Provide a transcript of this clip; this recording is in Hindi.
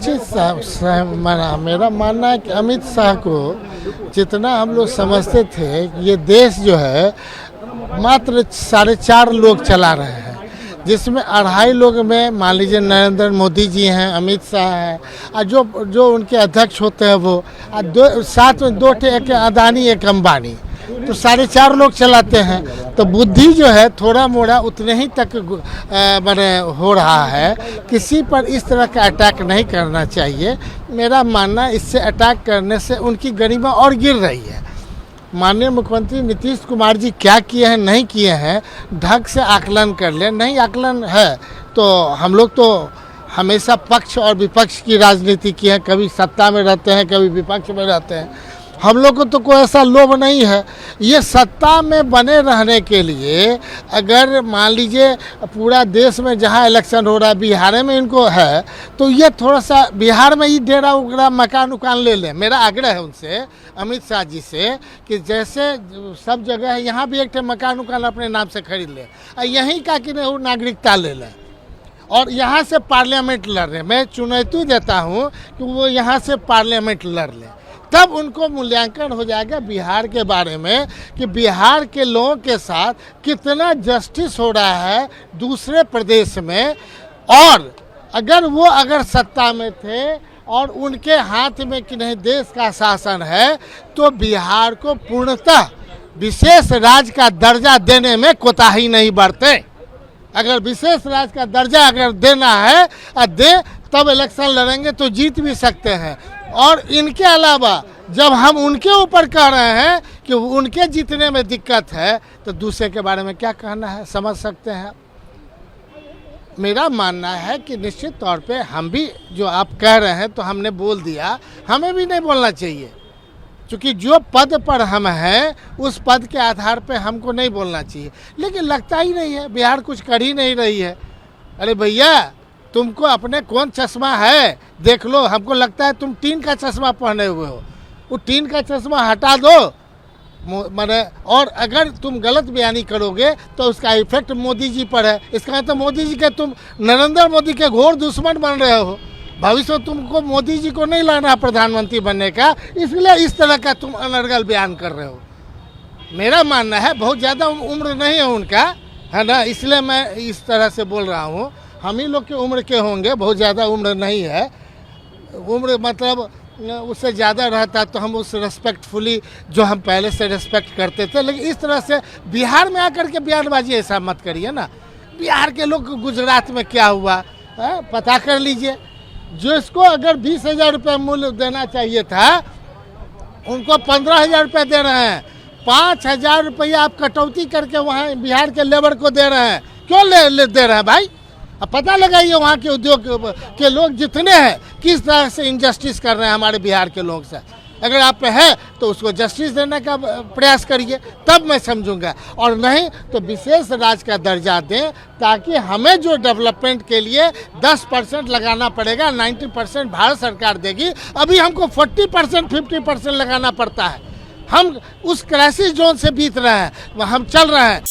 निश्चित मेरा मानना है कि अमित शाह को जितना हम लोग समझते थे कि ये देश जो है मात्र 4.5 लोग चला रहे हैं, जिसमें 2.5 लोग में मान लीजिए नरेंद्र मोदी जी हैं, अमित शाह हैं, और जो उनके अध्यक्ष होते हैं वो, साथ में 2 एक अदानी एक अंबानी, तो 4.5 लोग चलाते हैं। तो बुद्धि जो है थोड़ा मोड़ा उतने ही तक मैंने हो रहा है, किसी पर इस तरह का अटैक नहीं करना चाहिए। मेरा मानना इससे अटैक करने से उनकी गरिमा और गिर रही है। माननीय मुख्यमंत्री नीतीश कुमार जी क्या किए हैं नहीं किए हैं ढंग से आकलन कर ले। नहीं आकलन है तो हम लोग तो हमेशा पक्ष और विपक्ष की राजनीति की है, कभी सत्ता में रहते हैं कभी विपक्ष में रहते हैं। हम लोग को तो कोई ऐसा लोभ नहीं है। ये सत्ता में बने रहने के लिए अगर मान लीजिए पूरा देश में जहाँ इलेक्शन हो रहा है बिहार में इनको है, तो ये थोड़ा सा बिहार में ही डेरा उगड़ा मकान उकान ले लें। मेरा आग्रह है उनसे, अमित शाह जी से, कि जैसे सब जगह है यहाँ भी एक मकान उकान अपने नाम से खरीद लें और यहीं का कि नहीं नागरिकता ले लें और यहाँ से पार्लियामेंट लड़ रहे। मैं चुनौती देता हूँ कि वो यहाँ से पार्लियामेंट लड़ लें, तब उनको मूल्यांकन हो जाएगा बिहार के बारे में कि बिहार के लोगों के साथ कितना जस्टिस हो रहा है दूसरे प्रदेश में। और अगर सत्ता में थे और उनके हाथ में कि नहीं देश का शासन है, तो बिहार को पूर्णतः विशेष राज्य का दर्जा देने में कोताही नहीं बरते। अगर विशेष राज्य का दर्जा अगर देना है तब इलेक्शन लड़ेंगे तो जीत भी सकते हैं। और इनके अलावा जब हम उनके ऊपर कह रहे हैं कि उनके जीतने में दिक्कत है, तो दूसरे के बारे में क्या कहना है, समझ सकते हैं। मेरा मानना है कि निश्चित तौर पे हम भी जो आप कह रहे हैं तो हमने बोल दिया, हमें भी नहीं बोलना चाहिए, क्योंकि जो पद पर हम हैं उस पद के आधार पे हमको नहीं बोलना चाहिए। लेकिन लगता ही नहीं है, बिहार कुछ कर ही नहीं रही है। अरे भैया तुमको अपने कौन चश्मा है देख लो, हमको लगता है तुम टीन का चश्मा पहने हुए हो, वो टीन का चश्मा हटा दो मैंने। और अगर तुम गलत बयानी करोगे तो उसका इफेक्ट मोदी जी पर है। इसका मतलब मोदी जी के तुम नरेंद्र मोदी के घोर दुश्मन बन रहे हो। भविष्य में तुमको मोदी जी को नहीं लाना प्रधानमंत्री बनने का, इसलिए इस तरह का तुम अनर्गल बयान कर रहे हो। मेरा मानना है बहुत ज़्यादा उम्र नहीं है उनका, है ना, इसलिए मैं इस तरह से बोल रहा हूँ। हम ही लोग की उम्र के होंगे, बहुत ज़्यादा उम्र नहीं है। उम्र मतलब उससे ज़्यादा रहता तो हम उस रिस्पेक्टफुली जो हम पहले से रिस्पेक्ट करते थे। लेकिन इस तरह से बिहार में आकर के बयानबाजी ऐसा मत करिए ना। बिहार के लोग गुजरात में क्या हुआ है पता कर लीजिए। जो इसको अगर 20,000 रुपये मूल्य देना चाहिए था, उनको 15,000 रुपये दे रहे हैं। 5,000 रुपया आप कटौती करके वहाँ बिहार के लेबर को दे रहे हैं। क्यों दे रहे हैं भाई? अब पता लगाइए वहाँ के उद्योग के लोग जितने हैं किस तरह से इनजस्टिस कर रहे हैं हमारे बिहार के लोग से। अगर आप पे है तो उसको जस्टिस देने का प्रयास करिए, तब मैं समझूंगा। और नहीं तो विशेष राज्य का दर्जा दें, ताकि हमें जो डेवलपमेंट के लिए 10% लगाना पड़ेगा, 90% भारत सरकार देगी। अभी हमको 40% 50% लगाना पड़ता है। हम उस क्राइसिस जोन से बीत रहे हैं, हम चल रहे हैं।